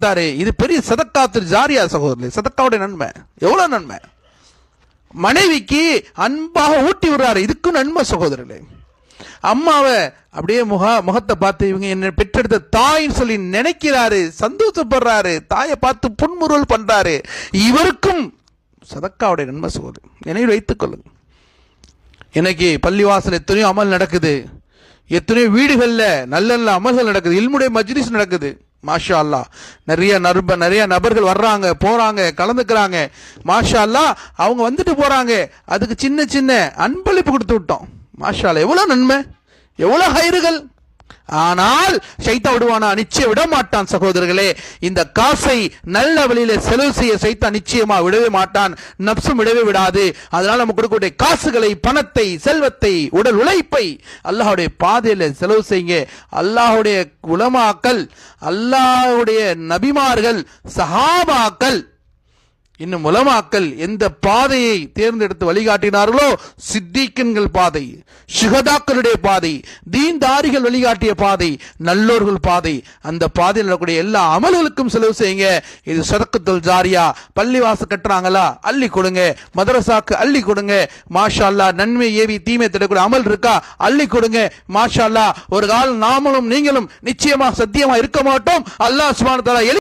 இது பெரிய சதக்காத்து ஜாரியா சகோதரர்களே. சதக்காவுடைய நன்மை எவ்வளவு நன்மை. மனைவிக்கு அன்பாக ஊட்டி விடுறாரு, இதுக்கு நன்மை சகோதரர்களே. அம்மாவை அப்படியே முகத்தை பார்த்து இவங்க என்ன பெற்றெடுத்த தாயின்னு சொல்லி நினைக்கிறாரு, சந்தோஷப்படுறாரு, தாயை பார்த்து புன்முறுவல் பண்றாரு, இவருக்கும் சதக்காவுடைய நன்மை சகோதரர். நினைவில் வைத்துக் கொள்ளுங்க. இன்னைக்கு பள்ளிவாசல் எத்தனையோ அமல் நடக்குது, எத்தனையோ வீடுகள்ல நல்ல நல்ல அமல்கள் நடக்குது, இல்முடைய மஜ்லிஸ் நடக்குது. மாஷா அல்லா, நிறைய நபர்கள் வர்றாங்க போறாங்க கலந்துக்கிறாங்க. மாஷா அல்லா, அவங்க வந்துட்டு போறாங்க, அதுக்கு சின்ன சின்ன அன்பளிப்பு கொடுத்து விட்டோம். மாஷா அல்லா, எவ்வளவு நன்மை, எவ்வளவு ஹைறுகள். ஆனால் சைத்தான் விடுவானா? நிச்சயம் விட மாட்டான் சகோதரர்களே. இந்த காசை நல்ல வழியில செலவு செய்ய சைத்தான் நிச்சயமா விடவே மாட்டான், நப்சும் விடவே விடாது. அதனால நம்ம கொடுக்கக்கூடிய காசுகளை, பணத்தை, செல்வத்தை, உடல் உழைப்பை அல்லாஹ்வுடைய பாதையில செலவு செய்யுங்க. அல்லாஹ்வுடைய உலமாக்கள், அல்லாஹ்வுடைய நபிமார்கள், சஹாபாக்கள், இன்னும் உலமாக்கள் எந்த பாதையை தேர்ந்தெடுத்து வழிகாட்டினார்களோ, சித்திகன்கள் பாதை, சுஹதாக்களுடைய பாதை, தீன்தாரிகள் வழிகாட்டிய பாதை, நல்லோர்கள் பாதை, அந்த பாதையில் நடக்கக்கூடிய எல்லா அமல்களுக்கும் செலவு செய்யுங்க. இது சதக்கத்துல் ஜாரியா. பள்ளிவாச கட்டுறாங்களா, அள்ளி கொடுங்க. மதரசாக்கு அள்ளி கொடுங்க. மாஷா அல்லாஹ், நன்மை ஏவி தீமை தடக்கூடிய அமல் இருக்கா, அள்ளி கொடுங்க. மாஷா அல்லாஹ், ஒரு காலம் நாமளும் நீங்களும் நிச்சயமா சத்தியமா இருக்க மாட்டோம். அல்லாஹ் சுப்ஹானஹு வ தஆலா